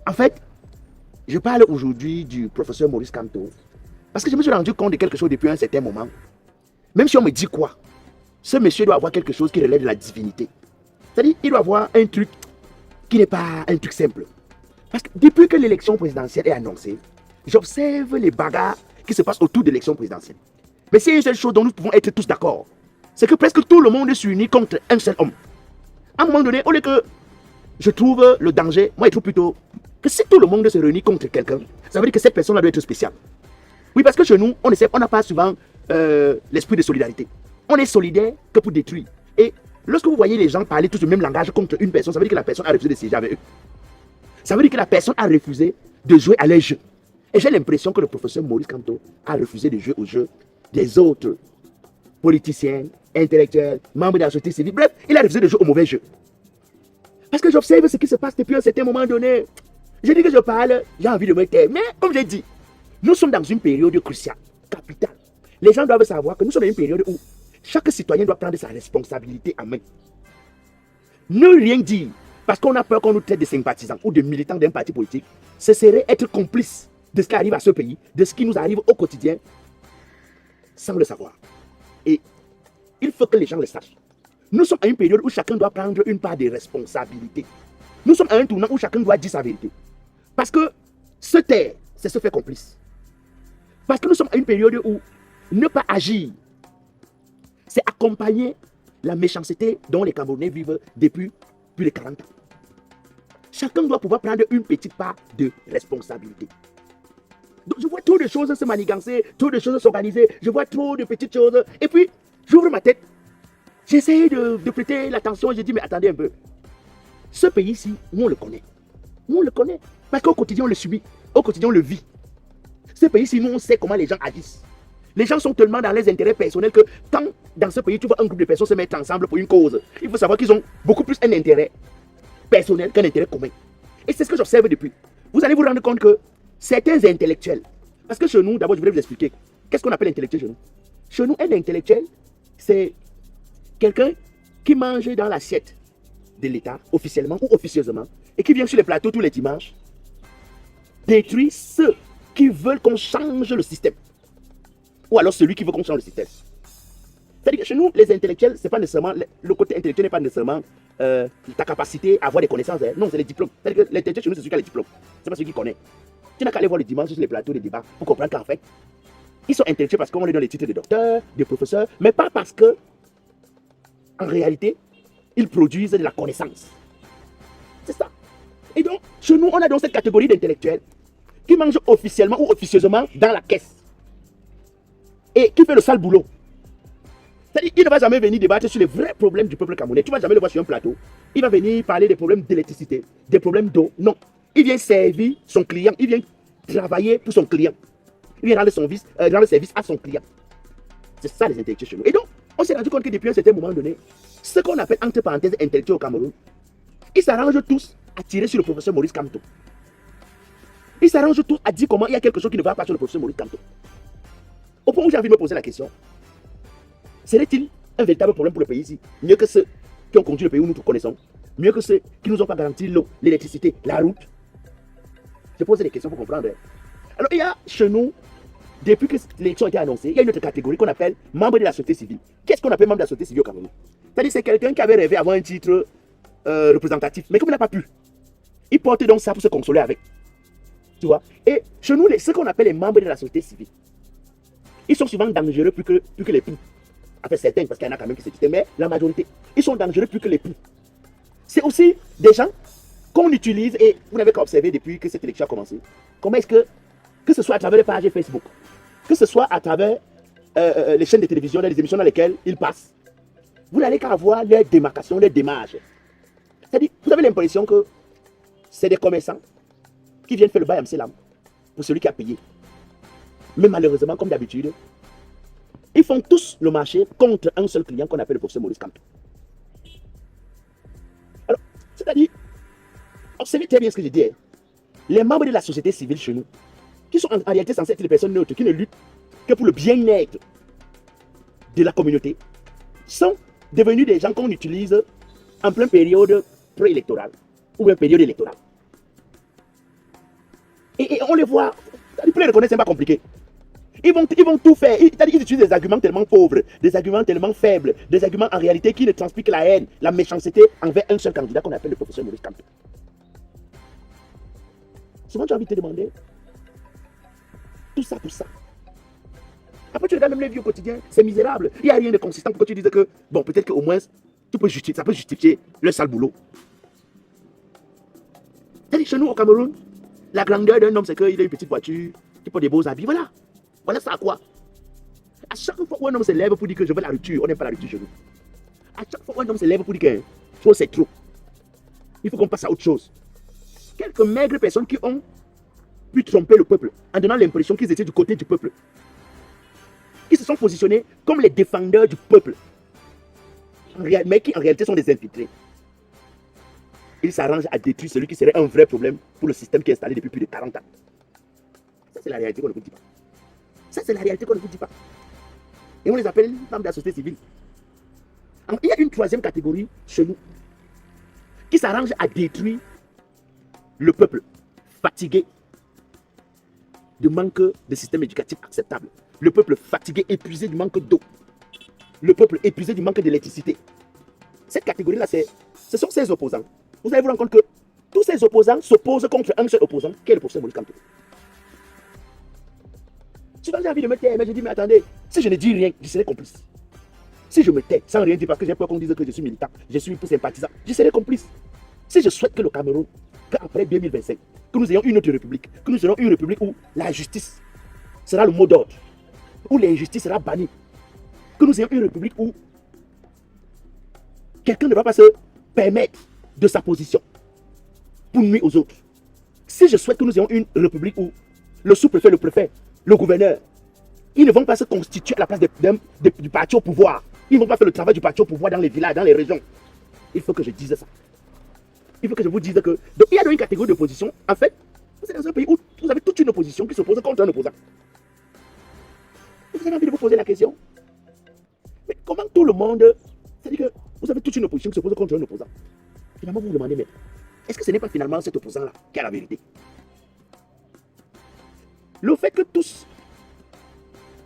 En fait, je parle aujourd'hui du professeur Maurice Kamto parce que je me suis rendu compte de quelque chose depuis un certain moment. Même si on me dit quoi, ce monsieur doit avoir quelque chose qui relève de la divinité. C'est-à-dire, il doit avoir un truc qui n'est pas un truc simple. Parce que depuis que l'élection présidentielle est annoncée, j'observe les bagarres qui se passent autour de l'élection présidentielle. Mais c'est une seule chose dont nous pouvons être tous d'accord. C'est que presque tout le monde s'unit contre un seul homme. À un moment donné, au lieu que je trouve le danger, moi je trouve plutôt que si tout le monde se réunit contre quelqu'un, ça veut dire que cette personne-là doit être spéciale. Oui, parce que chez nous, on n'a pas souvent l'esprit de solidarité. On est solidaire que pour détruire. Et lorsque vous voyez les gens parler tous le même langage contre une personne, ça veut dire que la personne a refusé de siéger avec eux. Ça veut dire que la personne a refusé de jouer à leur jeu. Et j'ai l'impression que le professeur Maurice Kamto a refusé de jouer au jeu des autres politiciens, intellectuels, membres de la société civile. Bref, il a refusé de jouer au mauvais jeu. Parce que j'observe ce qui se passe depuis un certain moment donné. Je dis que je parle, j'ai envie de me taire. Mais comme j'ai dit, nous sommes dans une période cruciale, capitale. Les gens doivent savoir que nous sommes dans une période où chaque citoyen doit prendre sa responsabilité en main. Ne rien dire parce qu'on a peur qu'on nous traite de sympathisants ou de militants d'un parti politique, ce serait être complice de ce qui arrive à ce pays, de ce qui nous arrive au quotidien, sans le savoir. Et il faut que les gens le sachent. Nous sommes à une période où chacun doit prendre une part de responsabilité. Nous sommes à un tournant où chacun doit dire sa vérité. Parce que se taire, c'est se faire complice. Parce que nous sommes à une période où ne pas agir, c'est accompagner la méchanceté dont les Camerounais vivent depuis plus de 40 ans. Chacun doit pouvoir prendre une petite part de responsabilité. Donc je vois trop de choses se manigancer, trop de choses s'organiser, je vois trop de petites choses. Et puis, j'ouvre ma tête, j'essaie de prêter l'attention, je dis, mais attendez un peu. Ce pays-ci, nous on le connaît. Nous on le connaît. Parce qu'au quotidien on le subit, au quotidien on le vit. Ce pays-ci, nous on sait comment les gens agissent. Les gens sont tellement dans les intérêts personnels que quand dans ce pays tu vois un groupe de personnes se mettre ensemble pour une cause, il faut savoir qu'ils ont beaucoup plus un intérêt personnel qu'un intérêt commun. Et c'est ce que j'observe depuis. Vous allez vous rendre compte que certains intellectuels, parce que chez nous, d'abord je voulais vous expliquer, qu'est-ce qu'on appelle intellectuel chez nous? Chez nous, un intellectuel, c'est quelqu'un qui mange dans l'assiette de l'État, officiellement ou officieusement, et qui vient sur les plateaux tous les dimanches, détruire ceux qui veulent qu'on change le système. Ou alors celui qui veut qu'on change le système. C'est-à-dire que chez nous, les intellectuels, c'est pas nécessairement, le côté intellectuel n'est pas nécessairement ta capacité à avoir des connaissances. Hein. Non, c'est les diplômes. C'est-à-dire que l'intellectuel chez nous, c'est celui qui a les diplômes. C'est pas celui qui connaît. Tu n'as qu'à aller voir les dimanches sur les plateaux de débat pour comprendre qu'en fait, ils sont intellectuels parce qu'on les donne les titres de docteur, de professeur, mais pas parce que, en réalité, ils produisent de la connaissance. C'est ça. Et donc, chez nous, on a donc cette catégorie d'intellectuels qui mangent officiellement ou officieusement dans la caisse. Et qui fait le sale boulot. C'est-à-dire qu'il ne va jamais venir débattre sur les vrais problèmes du peuple camerounais. Tu ne vas jamais le voir sur un plateau. Il va venir parler des problèmes d'électricité, des problèmes d'eau. Non. Il vient servir son client. Il vient travailler pour son client. Il vient rendre service à son client. C'est ça les intellectuels chez nous. Et donc, on s'est rendu compte que depuis un certain moment donné, ce qu'on appelle entre parenthèses intellectuels au Cameroun, ils s'arrangent tous à tirer sur le professeur Maurice Kamto. Ils s'arrangent tous à dire comment il y a quelque chose qui ne va pas sur le professeur Maurice Kamto. Au point où j'ai envie de me poser la question, serait-il un véritable problème pour le pays ici? Mieux que ceux qui ont conduit le pays où nous tout connaissons, mieux que ceux qui ne nous ont pas garanti l'eau, l'électricité, la route. Je pose des questions pour comprendre. Alors il y a chez nous, depuis que l'élection a été annoncée, il y a une autre catégorie qu'on appelle membre de la société civile. Qu'est-ce qu'on appelle membre de la société civile au Cameroun? C'est-à-dire c'est quelqu'un qui avait rêvé avoir un titre représentatif, mais comme il n'a pas pu, il porte donc ça pour se consoler avec. Tu vois? Et chez nous, ceux qu'on appelle les membres de la société civile, ils sont souvent dangereux plus que les poux. Enfin, certains, parce qu'il y en a quand même qui se disent, mais la majorité, ils sont dangereux plus que les poux. C'est aussi des gens qu'on utilise, et vous n'avez qu'à observer depuis que cette élection a commencé, comment est-ce que ce soit à travers les pages Facebook, que ce soit à travers les chaînes de télévision, les émissions dans lesquelles ils passent, vous n'allez qu'à avoir leur démarcation, leur démarche. C'est-à-dire, vous avez l'impression que c'est des commerçants qui viennent faire le bail à Mselam pour celui qui a payé. Mais malheureusement, comme d'habitude, ils font tous le marché contre un seul client qu'on appelle le professeur Maurice Kamto. Alors, c'est-à-dire, observez très bien ce que je dis. Les membres de la société civile chez nous, qui sont en réalité censés être des personnes neutres, qui ne luttent que pour le bien-être de la communauté, sont devenus des gens qu'on utilise en pleine période préélectorale ou une période électorale. Et on les voit, pour les reconnaître, c'est pas compliqué. Ils vont tout faire. Ils utilisent des arguments tellement pauvres, des arguments tellement faibles, des arguments en réalité qui ne transmettent que la haine, la méchanceté envers un seul candidat qu'on appelle le professeur Maurice Kamto. Souvent, tu as envie de te demander tout ça pour ça. Après, tu regardes même les vies au quotidien, c'est misérable. Il n'y a rien de consistant pour que tu dises que, bon, peut-être qu'au moins, ça peut justifier le sale boulot. C'est-à-dire, chez nous, au Cameroun, la grandeur d'un homme, c'est qu'il a une petite voiture, qu'il porte des beaux habits. Voilà. Voilà ça à quoi? À chaque fois qu'un homme se lève pour dire que je veux la rupture, on n'aime pas la rupture chez nous. À chaque fois qu'un homme se lève pour dire que trop c'est trop, il faut qu'on passe à autre chose. Quelques maigres personnes qui ont pu tromper le peuple en donnant l'impression qu'ils étaient du côté du peuple, qui se sont positionnés comme les défendeurs du peuple, mais qui en réalité sont des infiltrés. Ils s'arrangent à détruire celui qui serait un vrai problème pour le système qui est installé depuis plus de 40 ans. Ça, c'est la réalité qu'on ne vous dit pas. Ça, c'est la réalité qu'on ne vous dit pas. Et on les appelle membres de la société civile. Alors, il y a une troisième catégorie chez nous qui s'arrange à détruire le peuple fatigué du manque de système éducatif acceptable. Le peuple fatigué, épuisé du manque d'eau. Le peuple épuisé du manque d'électricité. Cette catégorie-là, ce sont ces opposants. Vous allez vous rendre compte que tous ces opposants s'opposent contre un seul opposant, qui est le professeur Maurice Kamto. Souvent, j'ai envie de me taire, mais je dis, mais attendez, si je ne dis rien, je serai complice. Si je me tais sans rien dire parce que j'ai peur qu'on dise que je suis militant, je suis pour sympathisant, je serai complice. Si je souhaite que le Cameroun, qu'après 2025, que nous ayons une autre république, que nous ayons une république où la justice sera le mot d'ordre, où l'injustice sera bannie, que nous ayons une république où quelqu'un ne va pas se permettre de sa position pour nuire aux autres. Si je souhaite que nous ayons une république où le sous-préfet, le préfet, le gouverneur, ils ne vont pas se constituer à la place du parti au pouvoir. Ils ne vont pas faire le travail du parti au pouvoir dans les villages, dans les régions. Il faut que je dise ça. Il faut que je vous dise que... Donc, il y a une catégorie d'opposition. En fait, vous êtes dans un pays où vous avez toute une opposition qui s'oppose contre un opposant. Vous avez envie de vous poser la question. Mais comment tout le monde... C'est-à-dire que vous avez toute une opposition qui s'oppose contre un opposant. Finalement, vous vous demandez, mais est-ce que ce n'est pas finalement cet opposant-là qui a la vérité? Le fait que tous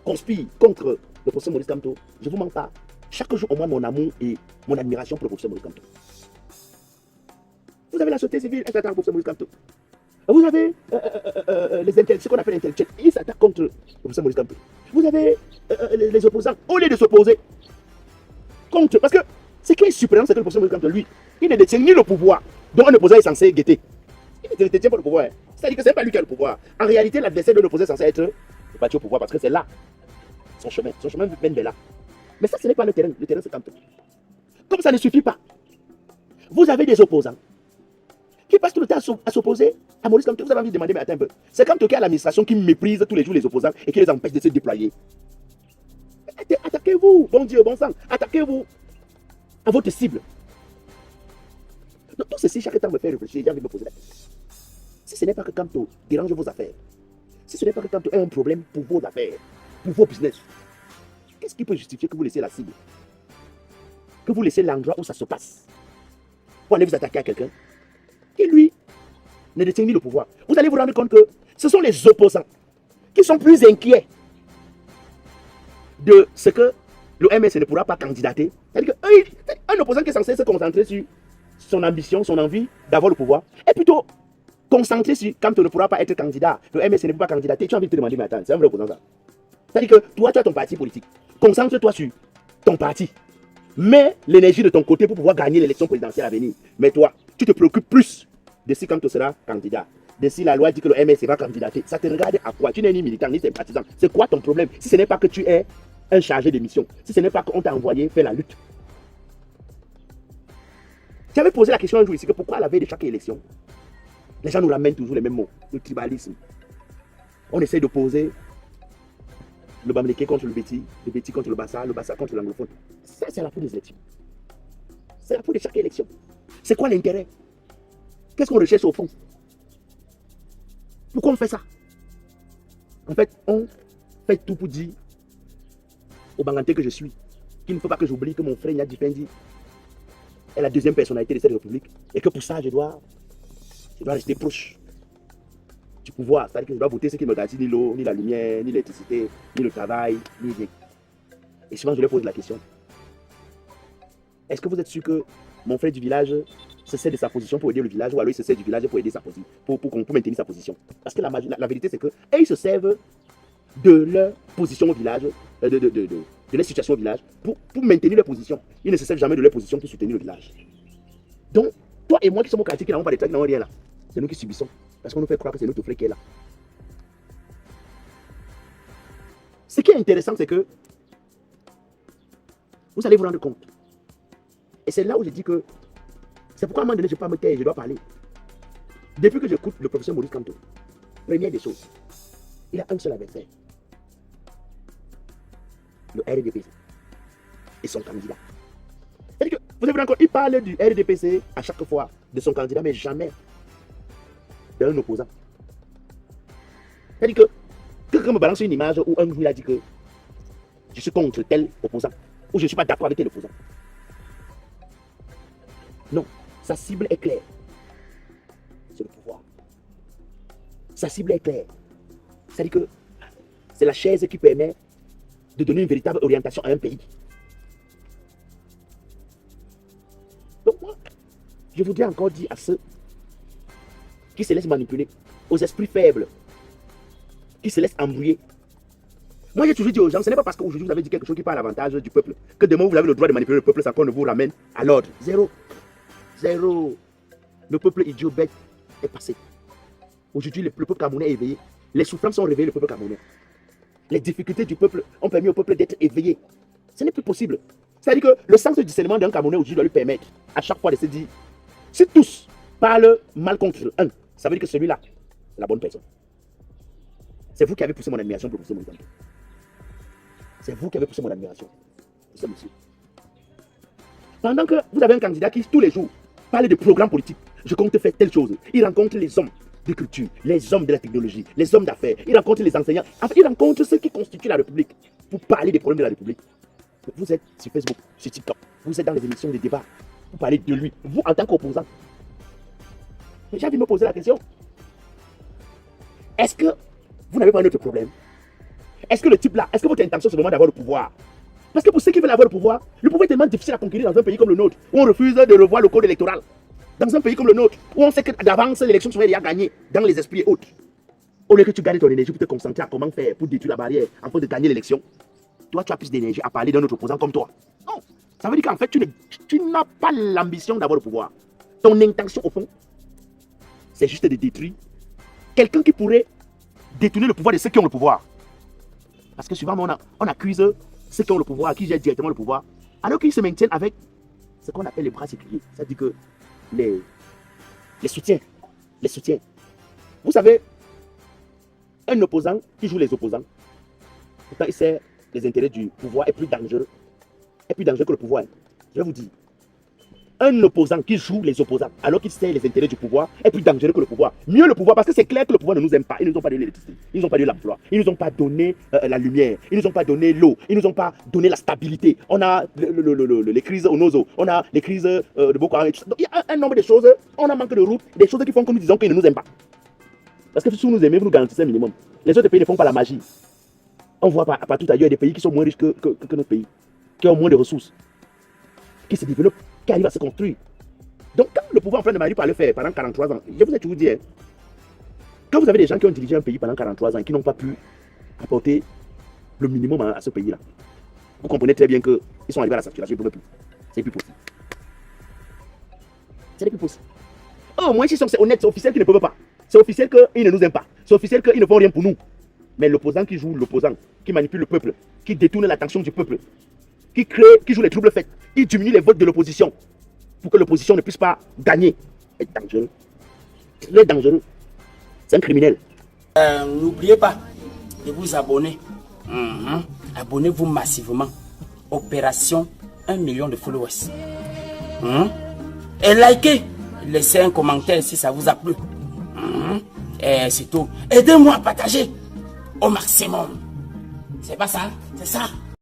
conspirent contre le professeur Maurice Kamto, je ne vous mens pas. Chaque jour, au moins, mon amour et mon admiration pour le professeur Maurice Kamto. Vous avez la société civile, elle s'attaque au professeur Maurice Kamto. Vous avez ce qu'on appelle les intellectuels, ils s'attaquent contre le professeur Maurice Kamto. Vous avez les opposants, au lieu de s'opposer contre. Parce que ce qui est surprenant, c'est que le professeur Maurice Kamto, lui, il ne détient ni le pouvoir dont un opposant est censé guetter. Il ne détient pas le pouvoir. C'est-à-dire que ce n'est pas lui qui a le pouvoir. En réalité, l'adversaire de l'opposé est censé être le parti au pouvoir parce que c'est là son chemin. Son chemin mène vers là. Mais ça, ce n'est pas le terrain. Le terrain, c'est Kamto. Comme ça ne suffit pas, vous avez des opposants qui passent tout le temps à s'opposer à Maurice Kamto. Vous avez envie de demander, mais attends un peu. C'est Kamto qui a l'administration qui méprise tous les jours les opposants et qui les empêche de se déployer. Attaquez-vous, bon Dieu, bon sang. Attaquez-vous à votre cible. Donc, tout ceci, chaque temps me fait réfléchir. J'ai envie de me poser la question. Si ce n'est pas que Kamto dérange vos affaires, si ce n'est pas que Kamto ait un problème pour vos affaires, pour vos business, qu'est-ce qui peut justifier que vous laissez la cible, que vous laissez l'endroit où ça se passe, pour aller vous attaquer à quelqu'un qui, lui, ne détient ni le pouvoir? Vous allez vous rendre compte que ce sont les opposants qui sont plus inquiets de ce que le MS ne pourra pas candidater. C'est-à-dire qu'un opposant qui est censé se concentrer sur son ambition, son envie d'avoir le pouvoir, est plutôt concentré sur quand on ne pourra pas être candidat, le MS ne peut pas candidater. Tu as envie de te demander, mais attends, c'est un vrai opposant ça. C'est-à-dire que toi, tu as ton parti politique. Concentre-toi sur ton parti. Mets l'énergie de ton côté pour pouvoir gagner l'élection présidentielle à venir. Mais toi, tu te préoccupes plus de si quand tu seras candidat. De si la loi dit que le MS va candidater. Ça te regarde à quoi? Tu n'es ni militant ni sympathisant. C'est quoi ton problème? Si ce n'est pas que tu es un chargé de mission, si ce n'est pas qu'on t'a envoyé faire la lutte. Tu avais posé la question un jour ici que pourquoi à la veille de chaque élection, les gens nous ramènent toujours les mêmes mots, le tribalisme. On essaie d'opposer le Bamileke contre le Béti contre le Bassa contre l'anglophone. Ça, c'est la peau des élections. C'est la peau de chaque élection. C'est quoi l'intérêt? Qu'est-ce qu'on recherche au fond? Pourquoi on fait ça? En fait, on fait tout pour dire au Banganté que je suis qu'il ne faut pas que j'oublie que mon frère Nyadi Fendi est la deuxième personnalité de cette république et que pour ça, je dois rester proche pouvoir. C'est-à-dire que je dois voter ce qui ne me garantit ni l'eau, ni la lumière, ni l'électricité, ni le travail, ni rien. Et souvent, je leur pose la question. Est-ce que vous êtes sûr que mon frère du village se sert de sa position pour aider le village, ou alors il se sert du village pour aider sa position, pour maintenir sa position? Parce que la vérité, c'est qu'ils se servent de leur position au village, de leur situation au village, pour maintenir leur position. Ils ne se servent jamais de leur position pour soutenir le village. Donc, toi et moi qui sommes au quartier, qui n'avons pas de trucs, qui n'avons rien là, c'est nous qui subissons. Parce qu'on nous fait croire que c'est notre frère qui est là. Ce qui est intéressant, c'est que vous allez vous rendre compte. Et c'est là où je dis que c'est pourquoi à un moment donné, je ne peux pas me taire, je dois parler. Depuis que j'écoute le professeur Maurice Kamto, première des choses, il a un seul adversaire. Le RDPC et son candidat. C'est-à-dire que, vous avez encore, il parle du RDPC à chaque fois de son candidat, mais jamais d'un opposant. C'est-à-dire que quelqu'un me balance une image où un jour il a dit que je suis contre tel opposant, ou je ne suis pas d'accord avec tel opposant. Non, sa cible est claire. C'est le pouvoir. Sa cible est claire. C'est-à-dire que c'est la chaise qui permet de donner une véritable orientation à un pays. Donc moi, je voudrais encore dire à ceux qui se laissent manipuler, aux esprits faibles, qui se laissent embrouiller. Moi, j'ai toujours dit aux gens, ce n'est pas parce qu'aujourd'hui vous avez dit quelque chose qui parle à l'avantage du peuple, que demain vous avez le droit de manipuler le peuple sans qu'on ne vous ramène à l'ordre. Zéro. Zéro. Le peuple idiot bête est passé. Aujourd'hui, le peuple camerounais est éveillé. Les souffrances ont réveillé le peuple camerounais. Les difficultés du peuple ont permis au peuple d'être éveillé. Ce n'est plus possible. C'est-à-dire que le sens de discernement d'un Camerounais aujourd'hui doit lui permettre à chaque fois de se dire, si tous parlent mal contre un, ça veut dire que celui-là est la bonne personne. C'est vous qui avez poussé mon admiration pour pousser mon exemple. C'est vous qui avez poussé mon admiration pour ce monsieur. Pendant que vous avez un candidat qui, tous les jours, parle de programmes politiques, je compte faire telle chose. Il rencontre les hommes de culture, les hommes de la technologie, les hommes d'affaires. Il rencontre les enseignants. Enfin, il rencontre ceux qui constituent la République pour parler des problèmes de la République. Vous êtes sur Facebook, sur TikTok, vous êtes dans les émissions de débat pour parler de lui, vous en tant qu'opposant. J'ai envie de me poser la question. Est-ce que vous n'avez pas un autre problème? Est-ce que le type là, est-ce que votre intention c'est vraiment d'avoir le pouvoir? Parce que pour ceux qui veulent avoir le pouvoir est tellement difficile à conquérir dans un pays comme le nôtre, où on refuse de revoir le code électoral. Dans un pays comme le nôtre, où on sait que d'avance l'élection serait déjà gagnée dans les esprits et autres. Au lieu que tu gagnes ton énergie pour te concentrer à comment faire pour détruire la barrière afin de gagner l'élection, toi tu as plus d'énergie à parler d'un autre opposant comme toi. Non, ça veut dire qu'en fait tu n'as pas l'ambition d'avoir le pouvoir. Ton intention au fond, c'est juste de détruire quelqu'un qui pourrait détourner le pouvoir de ceux qui ont le pouvoir. Parce que souvent on accuse ceux qui ont le pouvoir, qui gèrent directement le pouvoir, alors qu'ils se maintiennent avec ce qu'on appelle les bras séculiers. C'est-à-dire que les soutiens. Les soutiens. Vous savez, un opposant qui joue les opposants, pourtant il sert les intérêts du pouvoir, est plus dangereux. Est plus dangereux que le pouvoir. Je vais vous dire. Un opposant qui joue les opposants, alors qu'il sert les intérêts du pouvoir, est plus dangereux que le pouvoir. Mieux le pouvoir, parce que c'est clair que le pouvoir ne nous aime pas. Ils ne nous ont pas donné l'électricité, ils ne nous ont pas donné l'emploi, ils ne nous ont pas donné la lumière, ils ne nous ont pas donné l'eau, ils ne nous ont pas donné la stabilité. On a les crises au nozo, on a les crises de Boko Haram. Donc, il y a un nombre de choses, on a manque de route, des choses qui font que nous disons qu'ils ne nous aiment pas. Parce que si vous nous aimez, vous nous garantissez un minimum. Les autres pays ne font pas la magie. On voit partout ailleurs des pays qui sont moins riches que notre pays, qui ont moins de ressources, qui se développent, qui arrivent à se construire. Donc quand le pouvoir en train de Marie par le faire pendant 43 ans, je vous ai toujours dit, hein, quand vous avez des gens qui ont dirigé un pays pendant 43 ans et qui n'ont pas pu apporter le minimum à ce pays-là, vous comprenez très bien qu'ils sont arrivés à la saturation, ils ne peuvent plus. C'est plus possible. C'est plus possible. Au moins, si c'est honnête, c'est officiel qu'ils ne peuvent pas. C'est officiel qu'ils ne nous aiment pas. C'est officiel qu'ils ne font rien pour nous. Mais l'opposant qui joue l'opposant, qui manipule le peuple, qui détourne l'attention du peuple, qui joue les troubles faits, il diminue les votes de l'opposition pour que l'opposition ne puisse pas gagner. C'est dangereux. Très dangereux. C'est un criminel. N'oubliez pas de vous abonner. Abonnez-vous massivement. Opération 1 million de followers. Et likez. Laissez un commentaire si ça vous a plu. Et c'est tout. Aidez-moi à partager au maximum. C'est pas ça? C'est ça.